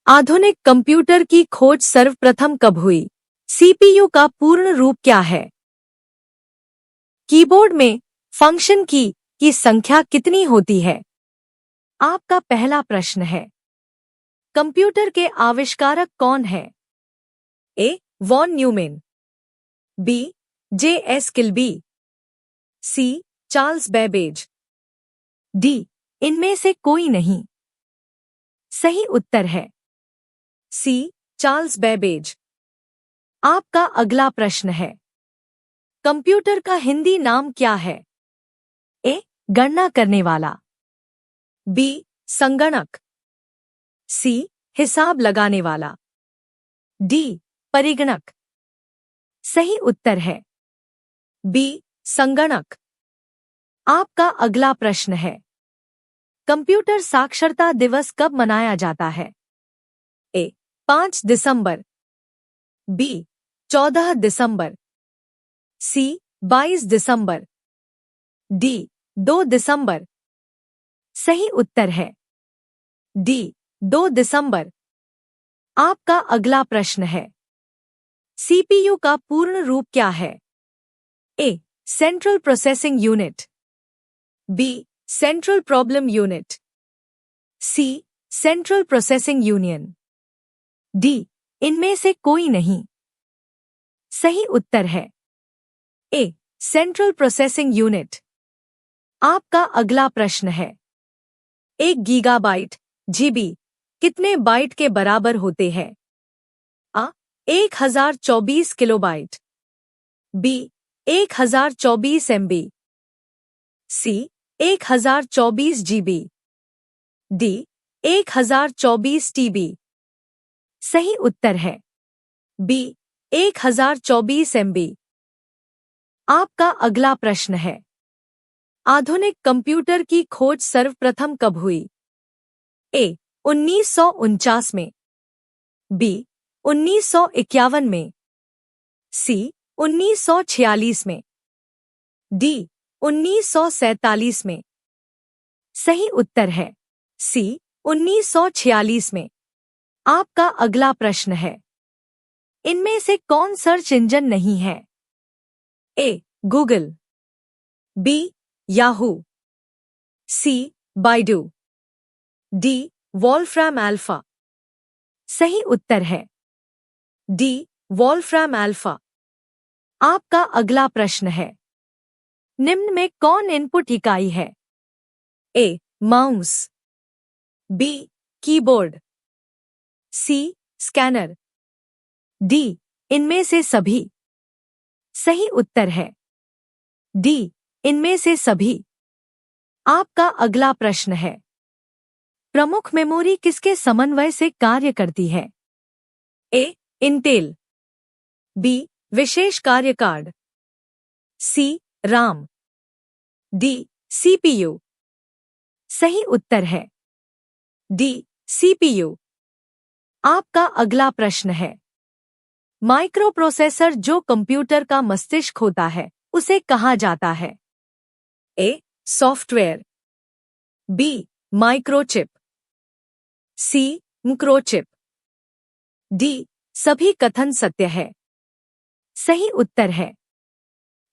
आधुनिक कंप्यूटर की खोज सर्वप्रथम कब हुई? सीपीयू का पूर्ण रूप क्या है? कीबोर्ड में फंक्शन की संख्या कितनी होती है? आपका पहला प्रश्न है, कंप्यूटर के आविष्कारक कौन है? A. Von Neumann, B. J S. Kilby, C. Charles Babbage, D. इनमें से कोई नहीं। सही उत्तर है सी. Charles Babbage. आपका अगला प्रश्न है, कंप्यूटर का हिंदी नाम क्या है? ए. गणना करने वाला, बी. संगणक, सी. हिसाब लगाने वाला, डी. परिगणक। सही उत्तर है बी. संगणक। आपका अगला प्रश्न है, कंप्यूटर साक्षरता दिवस कब मनाया जाता है? ए. 5 दिसंबर, बी. 14 दिसंबर, सी. 22 दिसंबर, डी. 2 दिसंबर। सही उत्तर है डी. 2 दिसंबर। आपका अगला प्रश्न है, सीपीयू का पूर्ण रूप क्या है? A. Central processing unit, B. Central problem unit, C. Central processing union, D. इनमें से कोई नहीं। सही उत्तर है ए. Central processing unit. आपका अगला प्रश्न है, 1 गीगाबाइट जीबी कितने बाइट के बराबर होते हैं? आ. 1024 किलोबाइट, बी. 1024 एमबी, सी. 1024 जीबी, डी. 1024 टीबी। सही उत्तर है बी. 1024 एमबी। आपका अगला प्रश्न है, आधुनिक कंप्यूटर की खोज सर्वप्रथम कब हुई? ए. 1949 में, बी. 1951 में, सी. 1946 में, डी. 1947 में। सही उत्तर है सी. 1946 में। आपका अगला प्रश्न है, इनमें से कौन सर्च इंजन नहीं है? A. Google, B. Yahoo, C. Baidu, D. Wolfram Alpha. सही उत्तर है डी. Wolfram alpha. आपका अगला प्रश्न है, निम्न में कौन इनपुट इकाई है? A. Mouse, B. Keyboard, C. Scanner, D. इनमें से सभी। सही उत्तर है डी. इनमें से सभी। आपका अगला प्रश्न है, प्रमुख मेमोरी किसके समन्वय से कार्य करती है? ए. Intel, B. विशेष कार्य card, C. RAM, D. CPU. सही उत्तर है डी. सीपीयू। आपका अगला प्रश्न है, माइक्रोप्रोसेसर जो कंप्यूटर का मस्तिष्क होता है उसे कहा जाता है? A. Software, B. Microchip, C. Macrochip, D. सभी कथन सत्य है। सही उत्तर है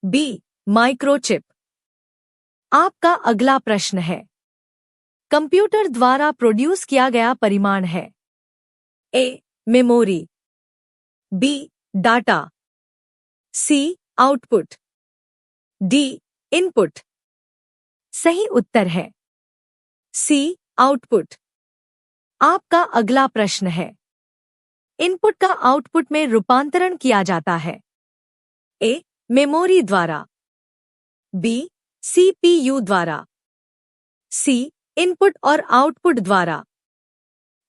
बी. माइक्रोचिप। आपका अगला प्रश्न है, कंप्यूटर द्वारा प्रोड्यूस किया गया परिमाण है? A. Memory, B. Data, C. Output, D. Input. सही उत्तर है सी. आउटपुट। आपका अगला प्रश्न है, इनपुट का आउटपुट में रूपांतरण किया जाता है? ए. मेमोरी द्वारा, बी. सीपीयू द्वारा, सी. इनपुट और आउटपुट द्वारा,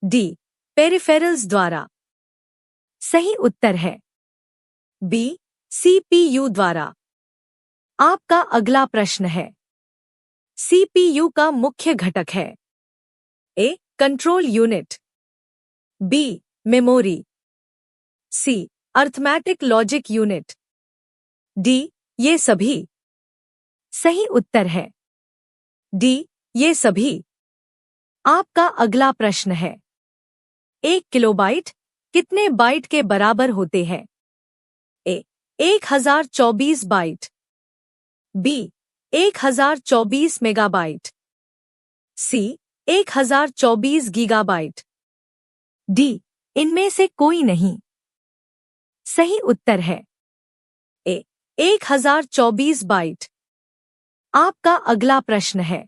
डी. पेरिफेरल्स द्वारा। सही उत्तर है बी. सीपीयू द्वारा। आपका अगला प्रश्न है, सीपीयू का मुख्य घटक है? A. Control unit, B. Memory, C. Arithmetic logic unit, D. ये सभी। सही उत्तर है डी. ये सभी। आपका अगला प्रश्न है, 1 किलोबाइट कितने बाइट के बराबर होते हैं? ए 1024 बाइट, बी 1024 मेगाबाइट, सी 1024 गीगाबाइट, डी इनमें से कोई नहीं। सही उत्तर है ए 1024 बाइट। आपका अगला प्रश्न है,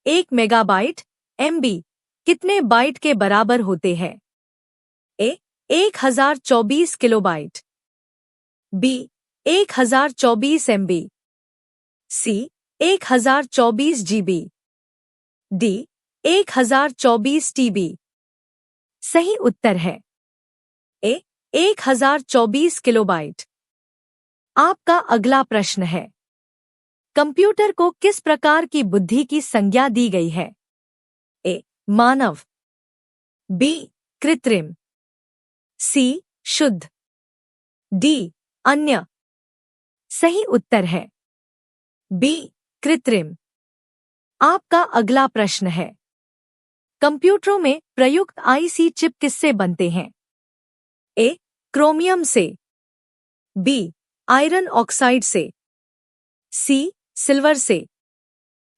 1 मेगाबाइट MB कितने बाइट के बराबर होते हैं? ए 1024 किलोबाइट, बी 1024 MB, सी 1024 GB, डी 1024 TB। सही उत्तर है ए 1024 किलोबाइट। आपका अगला प्रश्न है, कंप्यूटर को किस प्रकार की बुद्धि की संज्ञा दी गई है? ए मानव, बी कृत्रिम, सी शुद्ध, डी अन्य। सही उत्तर है बी कृत्रिम। आपका अगला प्रश्न है, कंप्यूटरों में प्रयुक्त IC चिप किससे बनते हैं? ए क्रोमियम से, बी आयरन ऑक्साइड से, सी सिल्वर से,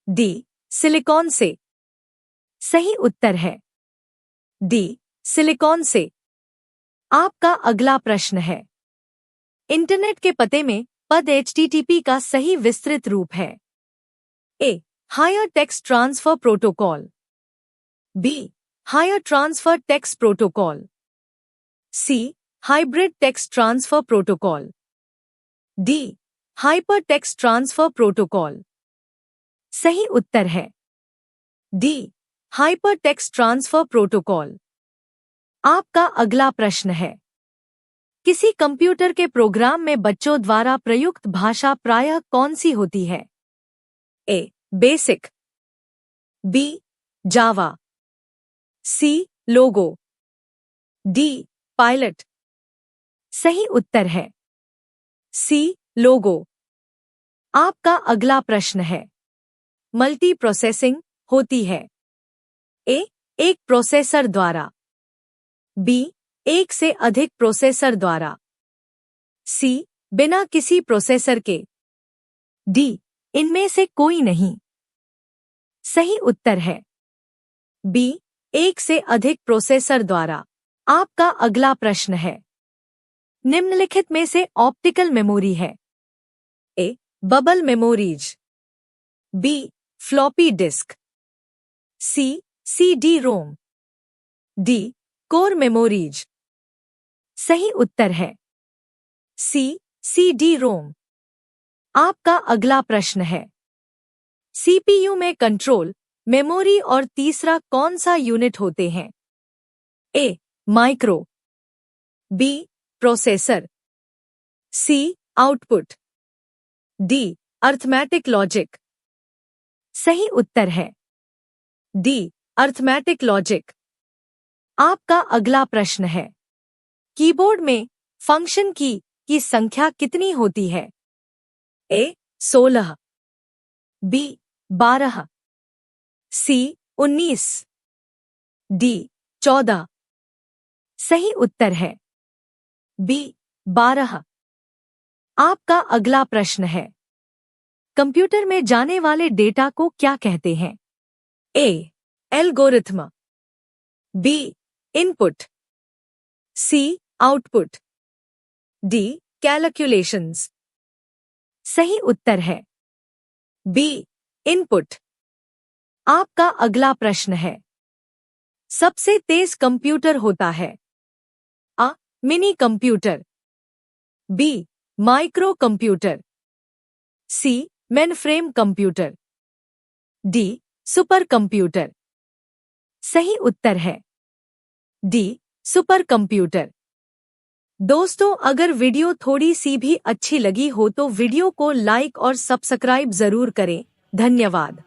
डी सिलिकॉन से। सही उत्तर है डी सिलिकॉन से। आपका अगला प्रश्न है, इंटरनेट के पते में पद HTTP का सही विस्तृत रूप है? A higher text transfer protocol, B higher transfer text protocol, C hybrid text transfer protocol, D hyper text transfer protocol. सही उत्तर है D hyper text transfer protocol. आपका अगला प्रश्न है, किसी कंप्यूटर के प्रोग्राम में बच्चों द्वारा प्रयुक्त भाषा प्रायः कौन सी होती है? ए बेसिक, बी जावा, सी लोगो, डी पायलट। सही उत्तर है सी लोगो। आपका अगला प्रश्न है, मल्टी प्रोसेसिंग होती है? ए एक प्रोसेसर द्वारा, बी एक से अधिक प्रोसेसर द्वारा, सी बिना किसी प्रोसेसर के, डी इनमें से कोई नहीं। सही उत्तर है बी एक से अधिक प्रोसेसर द्वारा। आपका अगला प्रश्न है, निम्नलिखित में से ऑप्टिकल मेमोरी है? A bubble memories, B floppy disk, C CD ROM, D core memories. सही उत्तर है सी CD रोम। आपका अगला प्रश्न है, CPU में कंट्रोल, मेमोरी और तीसरा कौन सा यूनिट होते हैं? ए माइक्रो, बी प्रोसेसर, सी आउटपुट, डी अर्थमैटिक लॉजिक। सही उत्तर है डी अर्थमैटिक लॉजिक। आपका अगला प्रश्न है, कीबोर्ड में फंक्शन की संख्या कितनी होती है? ए 16, बी 12, सी 19, डी 14। सही उत्तर है बी 12। आपका अगला प्रश्न है, कंप्यूटर में जाने वाले डेटा को क्या कहते हैं? ए एल्गोरिथम, बी इनपुट, सी आउटपुट, डी कैलकुलेशंस। सही उत्तर है बी इनपुट। आपका अगला प्रश्न है, सबसे तेज कंप्यूटर होता है? A mini computer, B micro computer, C mainframe computer, D super computer. सही उत्तर है डी सुपर कंप्यूटर। दोस्तों, अगर वीडियो थोड़ी सी भी अच्छी लगी हो तो वीडियो को लाइक और सब्सक्राइब जरूर करें। धन्यवाद।